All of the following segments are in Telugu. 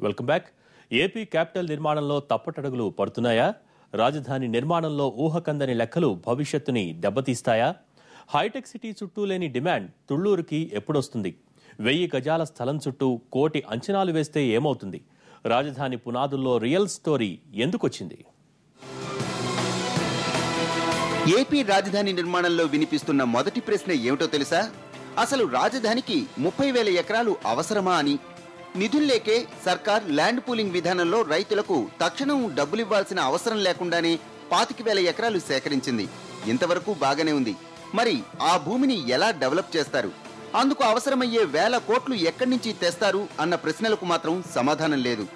Welcome back. ఏపీ క్యాపిటల్ నిర్మాణంలో తప్పటడుగులు పడుతున్నాయా? రాజధాని నిర్మాణంలో ఊహకందని లెక్కలు భవిష్యత్తుని దెబ్బతీస్తాయా? హైటెక్ సిటీ చుట్టూ లేని డిమాండ్ తుళ్లూరుకి ఎప్పుడొస్తుంది? 1000 గజాల స్థలం చుట్టూ కోటి అంచనాలు వేస్తే ఏమవుతుంది? రాజధాని పునాదుల్లో రియల్ స్టోరీ ఎందుకొచ్చింది? ఏపీ రాజధాని నిర్మాణంలో వినిపిస్తున్న మొదటి ప్రశ్న ఏమిటో తెలుసా? అసలు రాజధానికి 30,000 ఎకరాలు అవసరమా అని. నిధుల్లేకే సర్కార్ ల్యాండ్ పూలింగ్ విధానంలో రైతులకు తక్షణం డబ్బులివ్వాల్సిన అవసరం లేకుండానే 25,000 ఎకరాలు సేకరించింది. ఇంతవరకు బాగానే ఉంది. మరి ఆ భూమిని ఎలా డెవలప్ చేస్తారు? అందుకు అవసరమయ్యే 1000 కోట్లు ఎక్కడి నుంచి తెస్తారు అన్న ప్రశ్నలకు మాత్రం సమాధానం లేదు.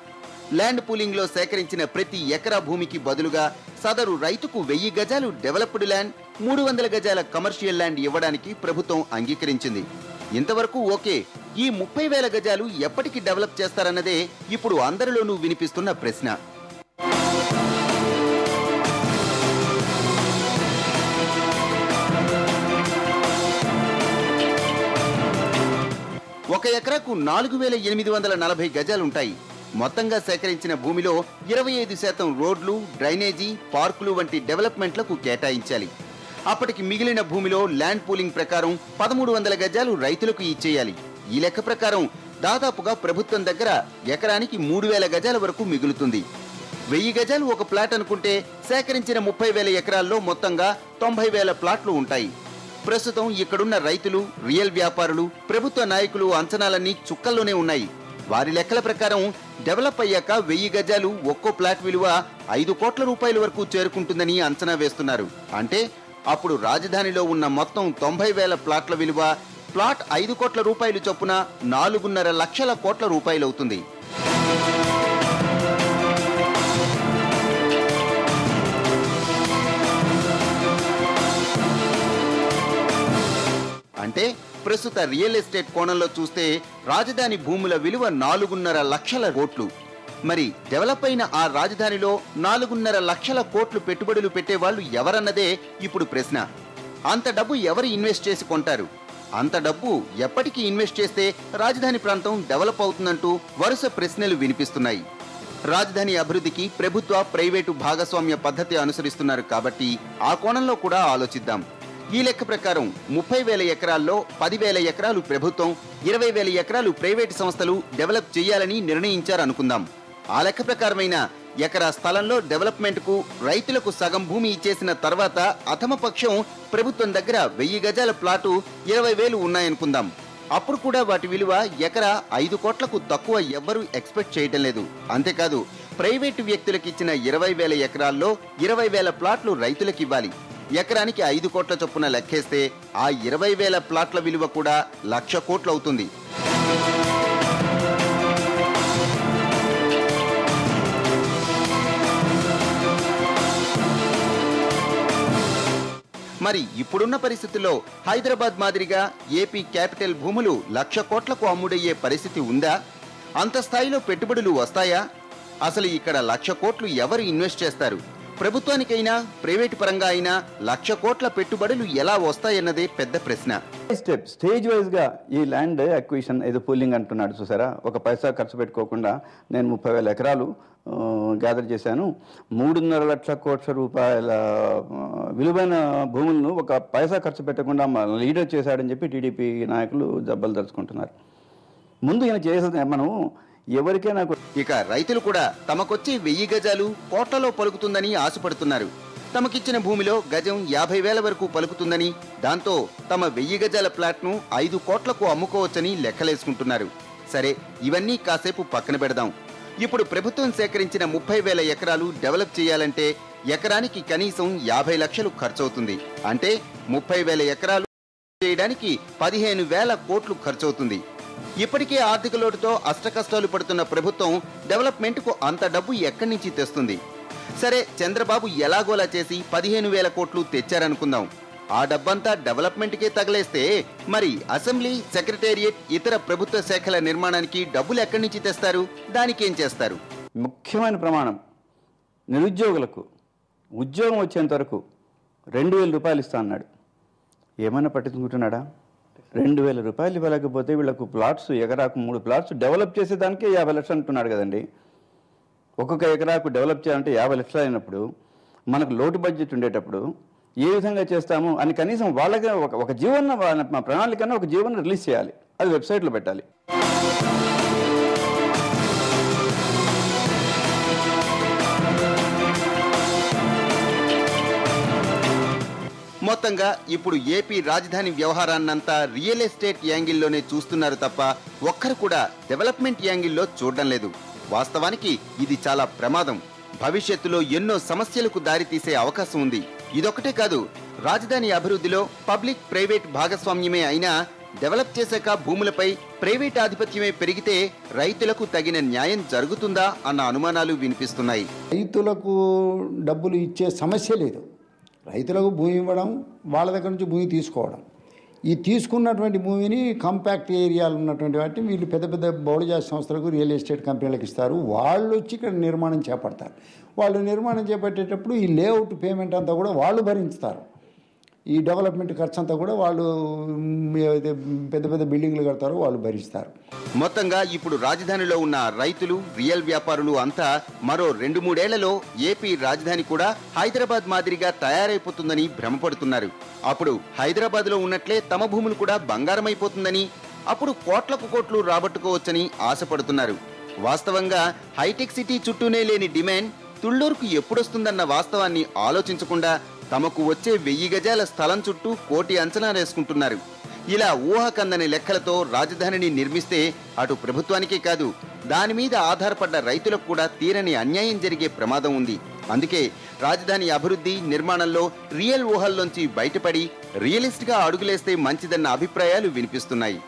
ల్యాండ్ పూలింగ్ లో సేకరించిన ప్రతి ఎకరా భూమికి బదులుగా సదరు రైతుకు 1000 గజాలు డెవలప్డ్ ల్యాండ్, 300 గజాల కమర్షియల్ ల్యాండ్ ఇవ్వడానికి ప్రభుత్వం అంగీకరించింది. ఇంతవరకు ఓకే. ఈ 30,000 గజాలు ఎప్పటికి డెవలప్ చేస్తారన్నదే ఇప్పుడు అందరిలోనూ వినిపిస్తున్న ప్రశ్న. ఒక ఎకరాకు 4,840 గజాలుంటాయి. మొత్తంగా సేకరించిన భూమిలో 25% రోడ్లు, డ్రైనేజీ, పార్కులు వంటి డెవలప్మెంట్లకు కేటాయించాలి. అప్పటికి మిగిలిన భూమిలో ల్యాండ్ పూలింగ్ ప్రకారం 1,300 గజాలు రైతులకు ఇచ్చేయాలి. ఈ లెక్క ప్రకారం దాదాపుగా ప్రభుత్వం దగ్గర ఎకరానికి 3,000 గజాల వరకు మిగులుతుంది. 1000 గజాలు ఒక ప్లాట్ అనుకుంటే సేకరించిన 30,000 ఎకరాల్లో మొత్తంగా 90,000 ప్లాట్లు ఉంటాయి. ప్రస్తుతం ఇక్కడున్న రైతులు, రియల్ వ్యాపారులు, ప్రభుత్వ నాయకులు అంచనాలన్నీ చుక్కల్లోనే ఉన్నాయి. వారి లెక్కల ప్రకారం డెవలప్ అయ్యాక 1000 గజాలు ఒక్కో ప్లాట్ విలువ 5 కోట్ల రూపాయల వరకు చేరుకుంటుందని అంచనా వేస్తున్నారు. అంటే అప్పుడు రాజధానిలో ఉన్న మొత్తం 90,000 ప్లాట్ల విలువ ప్లాట్ 5 కోట్ల రూపాయలు చొప్పున 4.5 లక్షల కోట్ల రూపాయలవుతుంది. అంటే ప్రస్తుత రియల్ ఎస్టేట్ కోణంలో చూస్తే రాజధాని భూముల విలువ 4.5 లక్షల కోట్లు. మరి డెవలప్ అయిన ఆ రాజధానిలో 4.5 లక్షల కోట్లు పెట్టుబడులు పెట్టేవాళ్లు ఎవరన్నదే ఇప్పుడు ప్రశ్న. అంత డబ్బు ఎవరు ఇన్వెస్ట్ చేసి కొంటారు? అంత డబ్బు ఎప్పటికీ ఇన్వెస్ట్ చేస్తే రాజధాని ప్రాంతం డెవలప్ అవుతుందంటూ వరుస ప్రశ్నలు వినిపిస్తున్నాయి. రాజధాని అభివృద్ధికి ప్రభుత్వ, ప్రైవేటు భాగస్వామ్య పద్ధతి అనుసరిస్తున్నారు కాబట్టి ఆ కోణంలో కూడా ఆలోచిద్దాం. ఈ లెక్క ప్రకారం 30,000 ఎకరాల్లో 10,000 ఎకరాలు ప్రభుత్వం, 20,000 ఎకరాలు ప్రైవేటు సంస్థలు డెవలప్ చేయాలని నిర్ణయించారనుకుందాం. ఆ లెక్క ప్రకారమైన ఎకరా స్థలంలో డెవలప్మెంట్ కు రైతులకు సగం భూమి ఇచ్చేసిన తర్వాత అథమపక్షం ప్రభుత్వం దగ్గర 1000 గజాల ప్లాటు 20,000 ఉన్నాయనుకుందాం. అప్పుడు కూడా వాటి విలువ ఎకరా 5 కోట్లకు తక్కువ ఎవ్వరూ ఎక్స్పెక్ట్ చేయటం లేదు. అంతేకాదు ప్రైవేటు వ్యక్తులకు ఇచ్చిన 20,000 ఎకరాల్లో 20,000 ప్లాట్లు రైతులకు ఇవ్వాలి. ఎకరానికి 5 కోట్ల చొప్పున లెక్కేస్తే ఆ 20,000 ప్లాట్ల విలువ కూడా 1,00,000 కోట్లు అవుతుంది. మరి ఇప్పుడున్న పరిస్థితుల్లో హైదరాబాద్ మాదిరిగా ఏపీ క్యాపిటల్ భూములు 1,00,000 కోట్లకు అమ్ముడయ్యే పరిస్థితి ఉందా? అంత స్థాయిలో పెట్టుబడులు వస్తాయా? అసలు ఇక్కడ 1,00,000 కోట్లు ఎవరు ఇన్వెస్ట్ చేస్తారు? ప్రభుత్వానికైనా ప్రైవేటు పరంగా అయినా 1,00,000 కోట్ల పెట్టుబడులు ఎలా వస్తాయన్నదే పెద్ద ప్రశ్న. స్టేజ్ వైజ్ గా ఈ ల్యాండ్ అక్విజిషన్ ఏదో పూలింగ్ అంటున్నాడు చూసారా. ఒక పైసా ఖర్చు పెట్టుకోకుండా నేను 30,000 ఎకరాలు గ్యాదర్ చేశాను, 3.5 లక్షల కోట్ల రూపాయల విలువైన భూములను ఒక పైసా ఖర్చు పెట్టకుండా లీడర్ చేశాడని చెప్పి టీడీపీ నాయకులు జబ్బలు దరుచుకుంటున్నారు. ముందు ఈయన చేసేది మనం ఎవరికైనా. ఇక రైతులు కూడా తమకొచ్చే 1000 గజాలు కోట్లలో పలుకుతుందని ఆశపడుతున్నారు. తమకిచ్చిన భూమిలో గజం 50,000 వరకు పలుకుతుందని, దాంతో తమ 1000 గజాల ప్లాట్ను 5 కోట్లకు అమ్ముకోవచ్చని లెక్కలేసుకుంటున్నారు. సరే, ఇవన్నీ కాసేపు పక్కన పెడదాం. ఇప్పుడు ప్రభుత్వం సేకరించిన 30,000 ఎకరాలు డెవలప్ చేయాలంటే ఎకరానికి కనీసం 50 లక్షలు ఖర్చవుతుంది. అంటే 30,000 ఎకరాలు చేయడానికి 15,000 కోట్లు ఖర్చవుతుంది. ఇప్పటికే ఆర్థిక లోటుతో అష్టకష్టాలు పడుతున్న ప్రభుత్వం డెవలప్మెంట్ కు అంత డబ్బు ఎక్కడి నుంచి తెస్తుంది? సరే, చంద్రబాబు ఎలాగోలా చేసి 15,000 కోట్లు తెచ్చారనుకుందాం. ఆ డబ్బంతా డెవలప్మెంట్కే తగలేస్తే మరి అసెంబ్లీ, సెక్రటేరియట్, ఇతర ప్రభుత్వ శాఖల నిర్మాణానికి డబ్బులు ఎక్కడి నుంచి తెస్తారు? దానికేం చేస్తారు? ముఖ్యమైన ప్రమాణం, నిరుద్యోగులకు ఉద్యోగం వచ్చేంత వరకు 2,000 రూపాయలు ఇస్తా అన్నాడు. ఏమైనా పట్టించుకుంటున్నాడా? 2,000 రూపాయలు ఇవ్వలేకపోతే వీళ్ళకు ప్లాట్స్ ఎకరాకు 3 ప్లాట్స్ డెవలప్ చేసేదానికే 50 లక్షలు అంటున్నాడు కదండి. ఒక్కొక్క ఎకరాకు డెవలప్ చేయాలంటే 50 లక్షలు అయినప్పుడు మనకు లోటు బడ్జెట్ ఉండేటప్పుడు ఏ విధంగా చేస్తాము అని కనీసం వాళ్ళకి ఒక జీవన ప్రణాళికన్నా ఒక జీవన రిలీజ్ చేయాలి, అది వెబ్సైట్లో పెట్టాలి. మొత్తంగా ఇప్పుడు ఏపీ రాజధాని వ్యవహారాన్నంతా రియల్ ఎస్టేట్ యాంగిల్లోనే చూస్తున్నారు తప్ప ఒక్కరు కూడా డెవలప్మెంట్ యాంగిల్లో చూడడం లేదు. వాస్తవానికి ఇది చాలా ప్రమాదం. భవిష్యత్తులో ఎన్నో సమస్యలకు దారితీసే అవకాశం ఉంది. ఇదొకటే కాదు, రాజధాని అభివృద్ధిలో పబ్లిక్ ప్రైవేట్ భాగస్వామ్యమే అయినా డెవలప్ చేశాక భూములపై ప్రైవేట్ ఆధిపత్యమే పెరిగితే రైతులకు తగిన న్యాయం జరుగుతుందా అన్న అనుమానాలు వినిపిస్తున్నాయి. రైతులకు డబ్బులు ఇచ్చే సమస్య లేదు. రైతులకు భూమి ఇవ్వడం, వాళ్ళ దగ్గర నుంచి భూమి తీసుకోవడం. ఈ తీసుకున్నటువంటి భూమిని కాంపాక్ట్ ఏరియాలు ఉన్నటువంటి వాటిని వీళ్ళు పెద్ద పెద్ద బహుళజాతి సంస్థలకు, రియల్ ఎస్టేట్ కంపెనీలకు ఇస్తారు. వాళ్ళు వచ్చి ఇక్కడ నిర్మాణం చేపడతారు. వాళ్ళు నిర్మాణం చేపట్టేటప్పుడు ఈ లేఅవుట్ పేమెంట్ అంతా కూడా వాళ్ళు భరిస్తారు. ఈ డెవలప్మెంట్ ఖర్చు అంతా కూడా వాళ్ళు ఏదైతే పెద్ద పెద్ద బిల్డింగ్లు కడతారో వాళ్ళు భరిస్తారు. మొత్తంగా ఇప్పుడు రాజధానిలో ఉన్న రైతులు, రియల్ వ్యాపారులు అంతా మరో 2-3 ఏళ్లలో ఏపీ రాజధాని కూడా హైదరాబాద్ మాదిరిగా తయారైపోతుందని భ్రమపడుతున్నారు. అప్పుడు హైదరాబాద్ లో ఉన్నట్లే తమ భూములు కూడా బంగారమైపోతుందని, అప్పుడు కోట్లకు కోట్లు రాబట్టుకోవచ్చని ఆశపడుతున్నారు. వాస్తవంగా హైటెక్ సిటీ చుట్టూనే లేని డిమాండ్ తుళ్లూరుకు ఎప్పుడొస్తుందన్న వాస్తవాన్ని ఆలోచించకుండా తమకు వచ్చే 1000 గజాల స్థలం చుట్టూ కోటి అంచనా వేసుకుంటున్నారు. ఇలా ఊహకందని లెక్కలతో రాజధానిని నిర్మిస్తే అటు ప్రభుత్వానికే కాదు, దాని మీద ఆధారపడ్డ రైతులకు కూడా తీరని అన్యాయం జరిగే ప్రమాదం ఉంది. అందుకే రాజధాని అభివృద్ధి నిర్మాణంలో రియల్ ఊహల్లోంచి బయటపడి రియలిస్ట్ గా అడుగులేస్తే మంచిదన్న అభిప్రాయాలు వినిపిస్తున్నాయి.